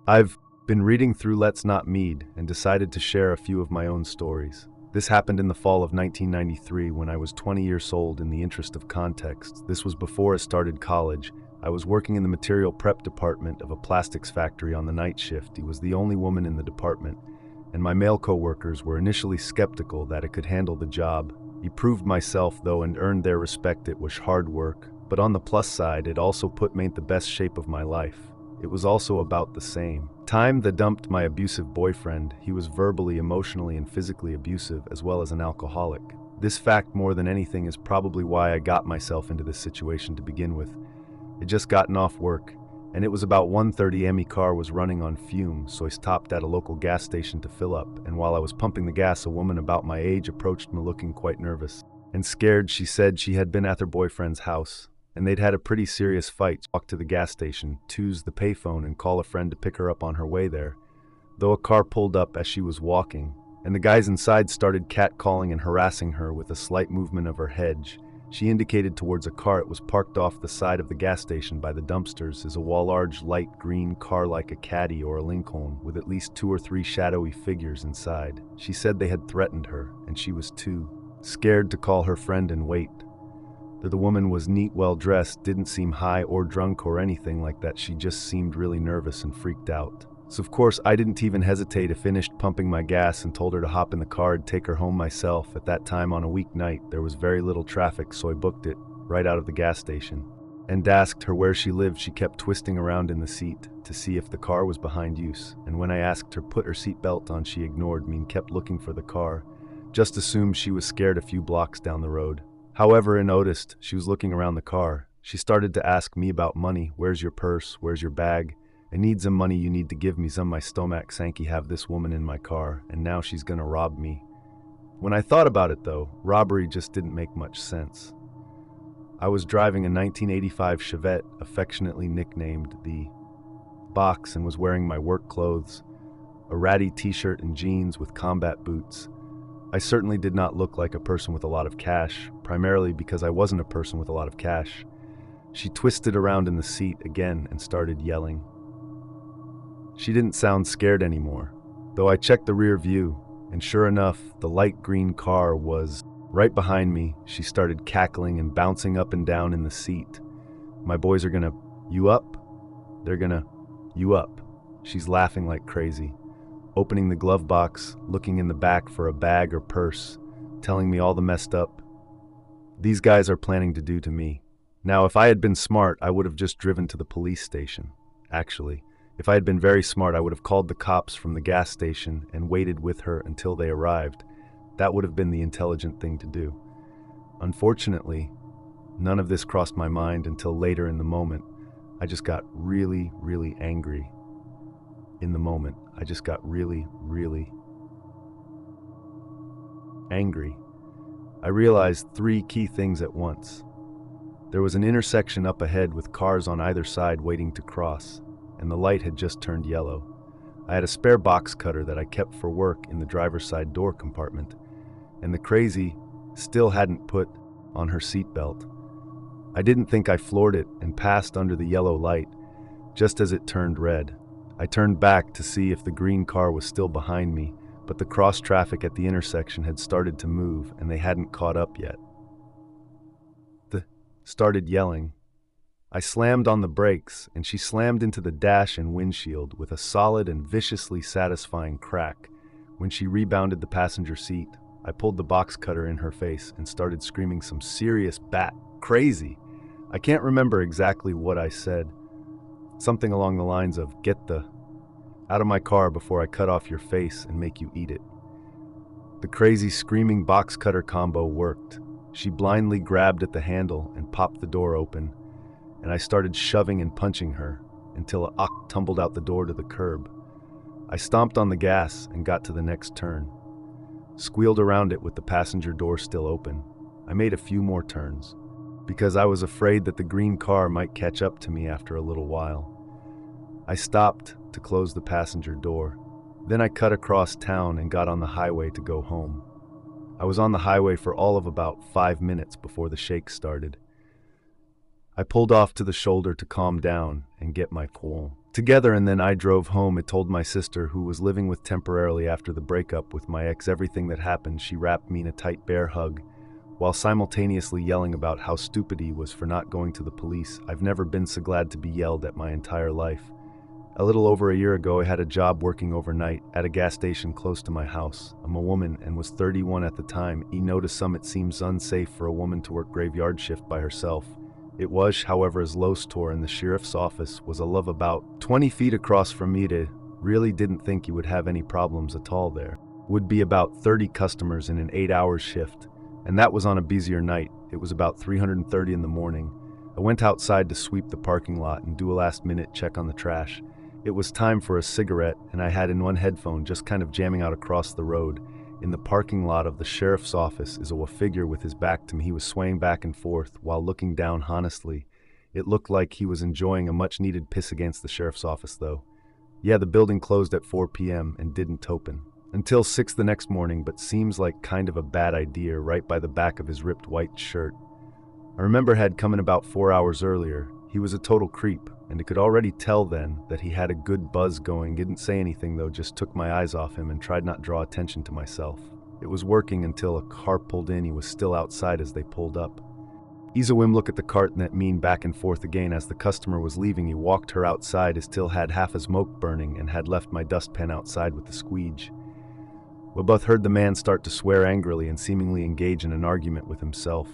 I've been reading through Let's Not Mead and decided to share a few of my own stories. This happened in the fall of 1993 when I was 20 years old. In the interest of context, this was before I started college. I was working in the material prep department of a plastics factory on the night shift. I was the only woman in the department, and my male co-workers were initially skeptical that I could handle the job. I proved myself, though, and earned their respect. It was hard work, but on the plus side, it also put me in the best shape of my life. It was also about the same time that dumped my abusive boyfriend. He was verbally, emotionally, and physically abusive, as well as an alcoholic. This fact, more than anything, is probably why I got myself into this situation to begin with. I'd just gotten off work, and it was about 1:30 am. My car was running on fumes, so I stopped at a local gas station to fill up, and while I was pumping the gas, a woman about my age approached me looking quite nervous and scared. She said she had been at her boyfriend's house, and they'd had a pretty serious fight. Walk to the gas station, use the payphone, and call a friend to pick her up on her way there. Though a car pulled up as she was walking, and the guys inside started catcalling and harassing her. With a slight movement of her head, she indicated towards a car. It was parked off the side of the gas station by the dumpsters. Is a large light green car like a Caddy or a Lincoln, with at least 2 or 3 shadowy figures inside. She said they had threatened her, and she was too scared to call her friend and wait. The woman was neat, well-dressed, didn't seem high or drunk or anything like that. She just seemed really nervous and freaked out. So of course I didn't even hesitate. I finished pumping my gas and told her to hop in the car and take her home myself. At that time on a weeknight, there was very little traffic, so I booked it right out of the gas station and asked her where she lived. She kept twisting around in the seat to see if the car was behind use, and when I asked her put her seatbelt on, she ignored me and kept looking for the car. Just assumed she was scared. A few blocks down the road, however, I noticed she was looking around the car. She started to ask me about money. Where's your purse? Where's your bag? I need some money. You need to give me some. My stomach sank. Have this woman in my car, and now she's gonna rob me. When I thought about it, though, robbery just didn't make much sense. I was driving a 1985 Chevette, affectionately nicknamed the Box, and was wearing my work clothes, a ratty t-shirt and jeans with combat boots. I certainly did not look like a person with a lot of cash, primarily because I wasn't a person with a lot of cash. She twisted around in the seat again and started yelling. She didn't sound scared anymore, though I checked the rear view, and sure enough, the light green car was right behind me. She started cackling and bouncing up and down in the seat. My boys are gonna, you up? They're gonna, you up. She's laughing like crazy, opening the glove box, looking in the back for a bag or purse, telling me all the messed up these guys are planning to do to me. Now, if I had been smart, I would have just driven to the police station. Actually, if I had been very smart, I would have called the cops from the gas station and waited with her until they arrived. That would have been the intelligent thing to do. Unfortunately, none of this crossed my mind until later in the moment. I just got really, really angry. In the moment, I just got really, really angry. I realized 3 key things at once. There was an intersection up ahead with cars on either side waiting to cross, and the light had just turned yellow. I had a spare box cutter that I kept for work in the driver's side door compartment, and the crazy still hadn't put on her seatbelt. I didn't think I floored it and passed under the yellow light just as it turned red. I turned back to see if the green car was still behind me, but the cross traffic at the intersection had started to move and they hadn't caught up yet. Started yelling. I slammed on the brakes, and she slammed into the dash and windshield with a solid and viciously satisfying crack. When she rebounded the passenger seat, I pulled the box cutter in her face and started screaming some serious bat crazy. I can't remember exactly what I said. Something along the lines of, "Get the out of my car before I cut off your face and make you eat it." The crazy screaming box cutter combo worked. She blindly grabbed at the handle and popped the door open, and I started shoving and punching her until a tumbled out the door to the curb. I stomped on the gas and got to the next turn, squealed around it with the passenger door still open. I made a few more turns, because I was afraid that the green car might catch up to me after a little while. I stopped to close the passenger door. Then I cut across town and got on the highway to go home. I was on the highway for all of about 5 minutes before the shake started. I pulled off to the shoulder to calm down and get my cool. together, and then I drove home. It told my sister, who was living with temporarily after the breakup with my ex, everything that happened. She wrapped me in a tight bear hug, while simultaneously yelling about how stupid he was for not going to the police. I've never been so glad to be yelled at my entire life. A little over a year ago, I had a job working overnight at a gas station close to my house. I'm a woman and was 31 at the time. He noticed it seems unsafe for a woman to work graveyard shift by herself. It was, however, as low store in the sheriff's office was a love about 20 feet across from me. To really didn't think he would have any problems at all there. Would be about 30 customers in an 8-hour shift, and that was on a busier night. It was about 3:30 in the morning. I went outside to sweep the parking lot and do a last-minute check on the trash. It was time for a cigarette, and I had in one headphone just kind of jamming out across the road. In the parking lot of the sheriff's office is a figure with his back to me. He was swaying back and forth while looking down. Honestly, it looked like he was enjoying a much-needed piss against the sheriff's office, though. Yeah, the building closed at 4 p.m. and didn't open until 6 the next morning, but seems like kind of a bad idea right by the back of his ripped white shirt. I remember had come in about 4 hours earlier. He was a total creep, and I could already tell then that he had a good buzz going. Didn't say anything though, just took my eyes off him and tried not draw attention to myself. It was working until a car pulled in. He was still outside as they pulled up. Ease a whim look at the cart and that mean back and forth again. As the customer was leaving, he walked her outside. He still had half a smoke burning and had left my dustpan outside with the squeege. We both heard the man start to swear angrily and seemingly engage in an argument with himself.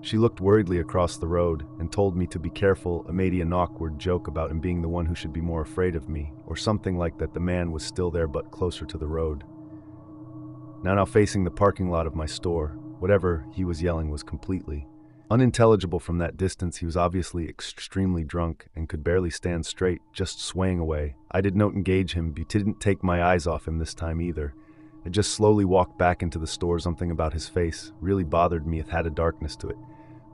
She looked worriedly across the road and told me to be careful. I made an awkward joke about him being the one who should be more afraid of me, or something like that. The man was still there but closer to the road. Now facing the parking lot of my store. Whatever he was yelling was completely unintelligible from that distance. He was obviously extremely drunk and could barely stand straight, just swaying away. I did not engage him, but didn't take my eyes off him this time either. I just slowly walked back into the store. Something about his face really bothered me. It had a darkness to it,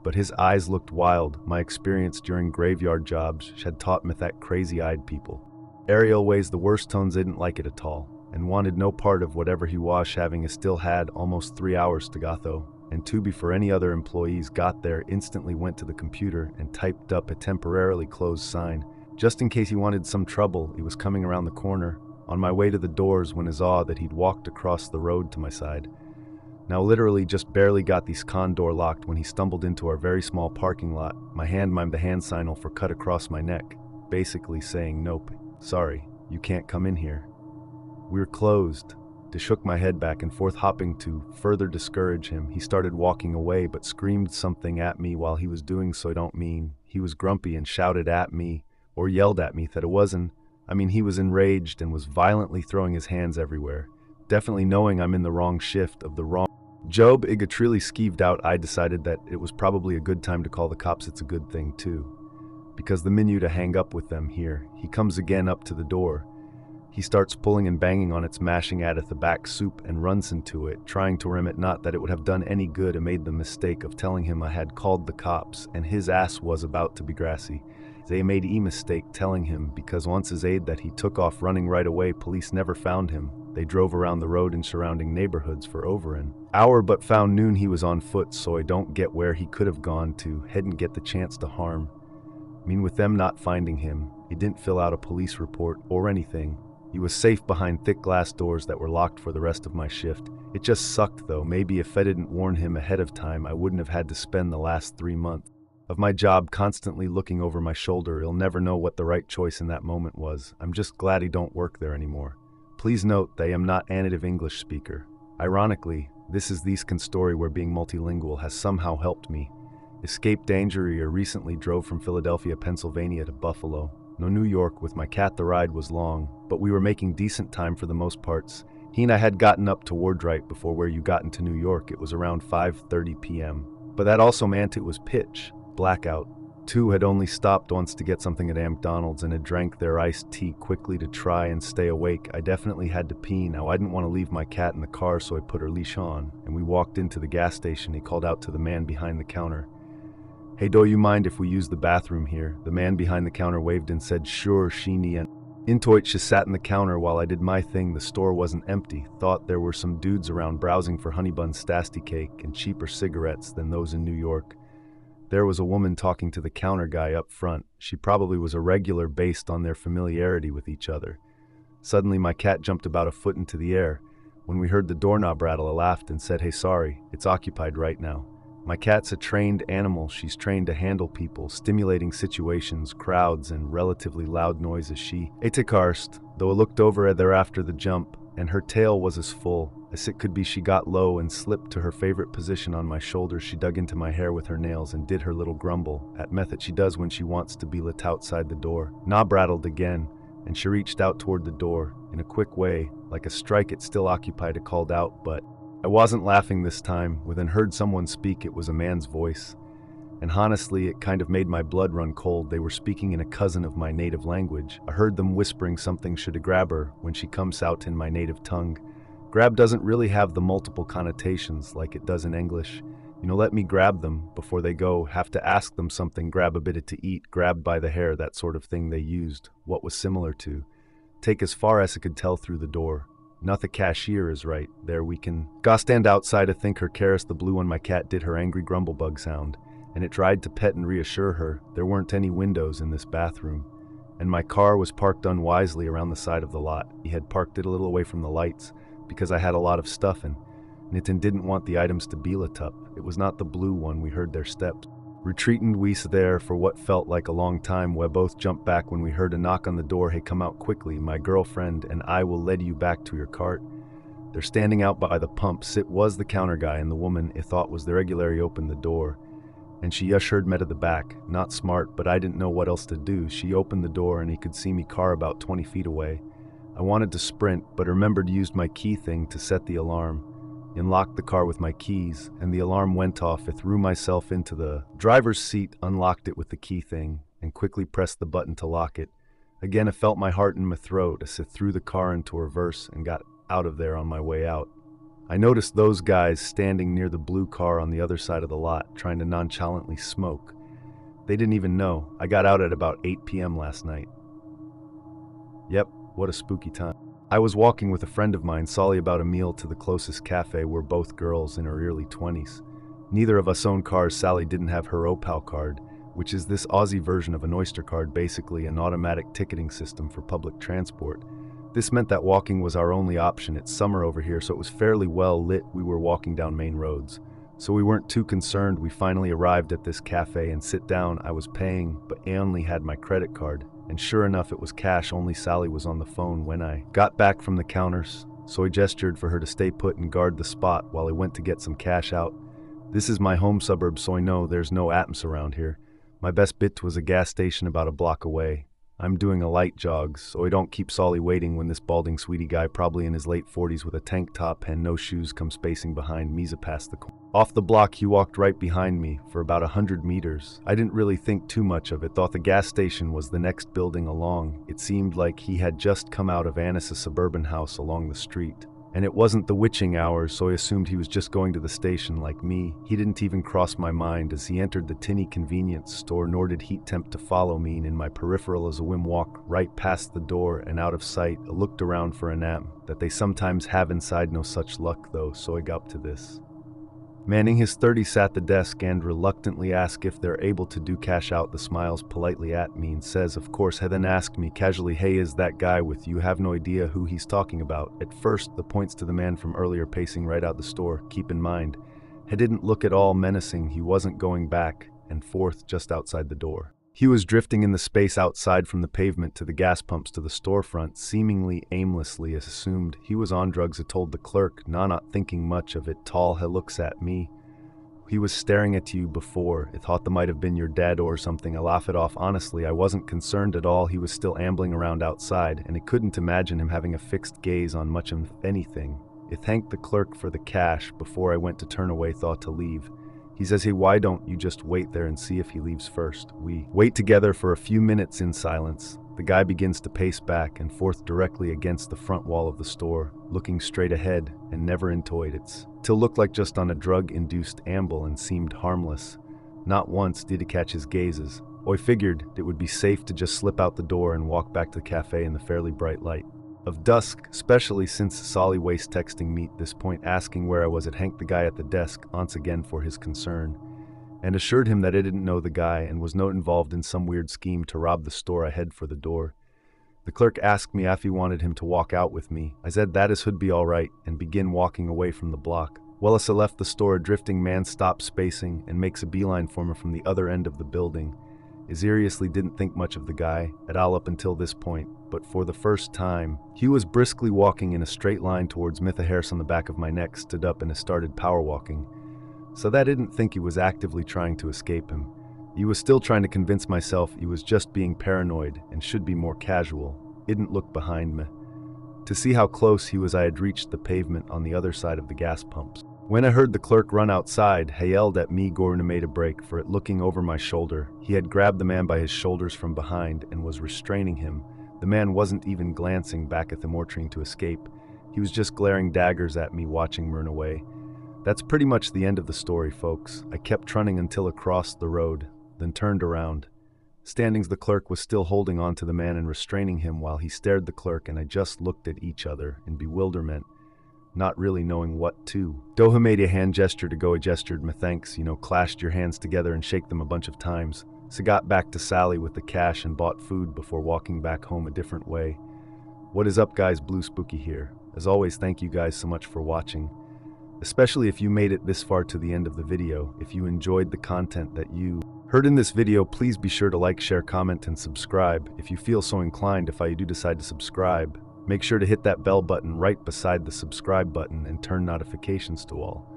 but his eyes looked wild. My experience during graveyard jobs had taught me that crazy-eyed people. Ariel weighs the worst tones. Didn't like it at all and wanted no part of whatever he was having. Still had almost 3 hours to go though, and to be for any other employees got there, instantly went to the computer and typed up a temporarily closed sign, just in case he wanted some trouble. He was coming around the corner on my way to the doors when I saw that he'd walked across the road to my side. Now literally just barely got the con door locked when he stumbled into our very small parking lot. My hand mimed the hand signal for cut across my neck, basically saying, "Nope, sorry, you can't come in here. We're closed." I shook my head back and forth, hoping to further discourage him. He started walking away but screamed something at me while he was doing so. I don't mean he was grumpy and shouted at me or yelled at me that it wasn't. He was enraged and was violently throwing his hands everywhere, definitely knowing I'm in the wrong shift of the wrong job. I got truly skeeved out. I decided that it was probably a good time to call the cops. It's a good thing too, because the menu to hang up with them here. He comes again up to the door. He starts pulling and banging on it, smashing at it the back soup, and runs into it, trying to ram it. Not that it would have done any good. I made the mistake of telling him I had called the cops and his ass was about to be grassy. They made a mistake telling him, because once his aide that he took off running right away. Police never found him. They drove around the road in surrounding neighborhoods for over an hour but found noon he was on foot, so I don't get where he could have gone to. Hadn't get the chance to harm. With them not finding him, he didn't fill out a police report or anything. He was safe behind thick glass doors that were locked for the rest of my shift. It just sucked though. Maybe if I didn't warn him ahead of time, I wouldn't have had to spend the last 3 months of my job constantly looking over my shoulder. He'll never know what the right choice in that moment was. I'm just glad he don't work there anymore. Please note that I am not a native English speaker. Ironically, this is the story where being multilingual has somehow helped me escape danger. I recently drove from Philadelphia, Pennsylvania to Buffalo, New York with my cat. The ride was long, but we were making decent time for the most parts. He and I had gotten up to Ward right before where you got into New York. It was around 5:30 p.m. But that also meant it was pitch blackout. Two had only stopped once to get something at McDonald's and had drank their iced tea quickly to try and stay awake. I definitely had to pee. Now I didn't want to leave my cat in the car, so I put her leash on and we walked into the gas station. He called out to the man behind the counter, "Hey, do you mind if we use the bathroom here?" The man behind the counter waved and said, "Sure, Sheeny." And into it, she sat in the counter while I did my thing. The store wasn't empty. Thought there were some dudes around browsing for honey buns, stasty cake, and cheaper cigarettes than those in New York. There was a woman talking to the counter guy up front. She probably was a regular based on their familiarity with each other. Suddenly, my cat jumped about a foot into the air. When we heard the doorknob rattle, I laughed and said, "Hey, sorry, it's occupied right now." My cat's a trained animal. She's trained to handle people, stimulating situations, crowds, and relatively loud noises. She ate karst, though I looked over at her after the jump, and her tail was as full as it could be. She got low and slipped to her favorite position on my shoulder. She dug into my hair with her nails and did her little grumble, at method she does when she wants to be let outside the door. Knob rattled again, and she reached out toward the door. In a quick way, like a strike, it still occupied. It called out, but I wasn't laughing this time. Within heard someone speak. It was a man's voice. And honestly, it kind of made my blood run cold. They were speaking in a cousin of my native language. I heard them whispering something should grab her when she comes out in my native tongue. Grab doesn't really have the multiple connotations like it does in English. Let me grab them before they go, have to ask them something, grab a bit to eat, grabbed by the hair, that sort of thing they used. What was similar to take as far as I could tell through the door. Not the cashier is right. There we can go stand outside to think her Karis the blue one. My cat did her angry grumble bug sound, and it tried to pet and reassure her. There weren't any windows in this bathroom, and my car was parked unwisely around the side of the lot. He had parked it a little away from the lights because I had a lot of stuff in. Nitin didn't want the items to be lit up. It was not the blue one. We heard their steps. Retreating we there for what felt like a long time. We both jumped back when we heard a knock on the door. "Hey, come out quickly. My girlfriend and I will lead you back to your cart." They're standing out by the pumps. It was the counter guy, and the woman I thought was the regular. He opened the door, and she ushered me to the back. Not smart, but I didn't know what else to do. She opened the door, and he could see me car about 20 feet away. I wanted to sprint, but remembered to use my key thing to set the alarm. Unlocked the car with my keys, and the alarm went off. I threw myself into the driver's seat, unlocked it with the key thing, and quickly pressed the button to lock it. Again, I felt my heart in my throat as I threw the car into reverse and got out of there. On my way out, I noticed those guys standing near the blue car on the other side of the lot, trying to nonchalantly smoke. They didn't even know. I got out at about 8 p.m. last night. Yep, what a spooky time. I was walking with a friend of mine, Solly, about a meal to the closest cafe. We're both girls in her early 20s. Neither of us owned cars. Sally didn't have her Opal card, which is this Aussie version of an Oyster card, basically an automatic ticketing system for public transport. This meant that walking was our only option. It's summer over here, so it was fairly well lit. We were walking down main roads, so we weren't too concerned. We finally arrived at this cafe and sit down. I was paying, but I only had my credit card. And sure enough, it was cash. Only Sally was on the phone when I got back from the counters, so I gestured for her to stay put and guard the spot while I went to get some cash out. This is my home suburb, so I know there's no atmosphere around here. My best bit was a gas station about a block away. I'm doing a light jog, so I don't keep Solly waiting when this balding sweetie guy, probably in his late 40s with a tank top and no shoes, comes spacing behind me past the corner. Off the block, he walked right behind me for about 100 meters. I didn't really think too much of it, thought the gas station was the next building along. It seemed like he had just come out of Annis' suburban house along the street. And it wasn't the witching hours, so I assumed he was just going to the station like me. He didn't even cross my mind as he entered the tinny convenience store, nor did he attempt to follow me. In my peripheral as a whim walk right past the door and out of sight. I looked around for an am that they sometimes have inside. No such luck though, so I got up to this. Manning his 30 sat the desk and reluctantly asked if they're able to do cash out. The smiles politely at me and says, "Of course." He then asked me casually, "Hey, is that guy with you?" Have no idea who he's talking about. At first, the points to the man from earlier pacing right out the store. Keep in mind, he didn't look at all menacing. He wasn't going back and forth just outside the door. He was drifting in the space outside from the pavement to the gas pumps to the storefront, seemingly aimlessly. As assumed he was on drugs. I told the clerk, not thinking much of it. Tall, he looks at me. "He was staring at you before. I thought that might have been your dad or something." I laugh it off. Honestly, I wasn't concerned at all. He was still ambling around outside, and I couldn't imagine him having a fixed gaze on much of anything. I thanked the clerk for the cash before I went to turn away, thought to leave. He says, "Hey, why don't you just wait there and see if he leaves first?" We wait together for a few minutes in silence. The guy begins to pace back and forth directly against the front wall of the store, looking straight ahead and never into it. Till looked like just on a drug-induced amble and seemed harmless. Not once did he catch his gazes. I figured it would be safe to just slip out the door and walk back to the cafe in the fairly bright light of dusk, especially since Solly was texting me at this point asking where I was. At Hank, the guy at the desk, once again for his concern. and assured him that I didn't know the guy and was not involved in some weird scheme to rob the store. I head for the door. The clerk asked me if he wanted him to walk out with me. I said that would be all right and begin walking away from the block. Well, as I left the store, a drifting man stops spacing and makes a beeline for me from the other end of the building. I seriously didn't think much of the guy at all up until this point, but for the first time, he was briskly walking in a straight line towards me. The hairs on the back of my neck stood up and I started power walking. So that I didn't think he was actively trying to escape him. He was still trying to convince myself he was just being paranoid and should be more casual. Didn't look behind me. To see how close he was, I had reached the pavement on the other side of the gas pumps. When I heard the clerk run outside, he yelled at me. Gordon made a break for it, looking over my shoulder. He had grabbed the man by his shoulders from behind and was restraining him. The man wasn't even glancing back at them or trying to escape. He was just glaring daggers at me, watching me run away. That's pretty much the end of the story, folks. I kept running until across the road, then turned around. Standings, the clerk was still holding on to the man and restraining him while he stared the clerk, and I just looked at each other in bewilderment, not really knowing what to. Doha made a hand gesture to go. I gestured me thanks, clashed your hands together and shake them a bunch of times. So got back to Sally with the cash and bought food before walking back home a different way. What is up, guys? Blue Spooky here. As always, thank you guys so much for watching. Especially if you made it this far to the end of the video. If you enjoyed the content that you heard in this video, please be sure to like, share, comment, and subscribe. If you feel so inclined, if I do decide to subscribe, make sure to hit that bell button right beside the subscribe button and turn notifications to all.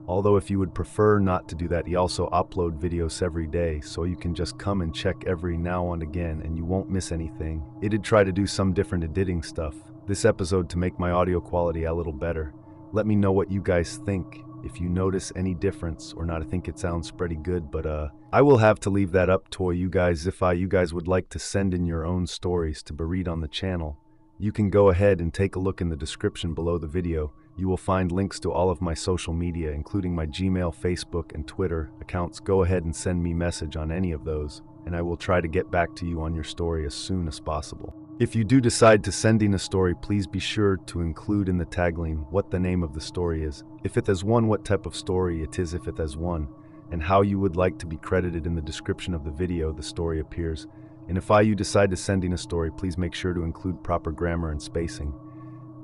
Although if you would prefer not to do that, you also upload videos every day, so you can just come and check every now and again and you won't miss anything. I did try to do some different editing stuff this episode to make my audio quality a little better. Let me know what you guys think, if you notice any difference or not. I think it sounds pretty good, but I will have to leave that up to you guys. If you guys would like to send in your own stories to be read on the channel, you can go ahead and take a look in the description below the video. You will find links to all of my social media, including my Gmail, Facebook, and Twitter accounts. Go ahead and send me a message on any of those, and I will try to get back to you on your story as soon as possible. If you do decide to send in a story, please be sure to include in the tagline what the name of the story is. If it has one, what type of story it is, if it has one, and how you would like to be credited in the description of the video the story appears. And if you decide to send in a story, please make sure to include proper grammar and spacing.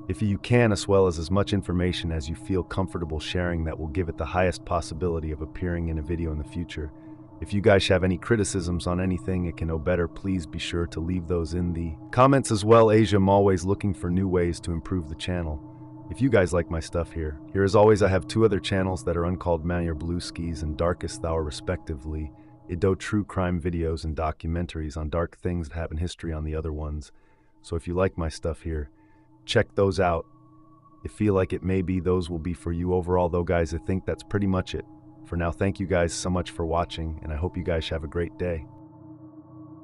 If you can, as well as much information as you feel comfortable sharing that will give it the highest possibility of appearing in a video in the future. If you guys have any criticisms on anything it can know better, please be sure to leave those in the comments as well. I'm always looking for new ways to improve the channel. If you guys like my stuff here as always, I have two other channels that are uncalled Manor Blue Skis and Darkest Hour respectively. I do true crime videos and documentaries on dark things that happen in history on the other ones. So if you like my stuff here, check those out. I feel like it may be those will be for you. Overall though, guys, I think that's pretty much it. For now, thank you guys so much for watching, and I hope you guys have a great day.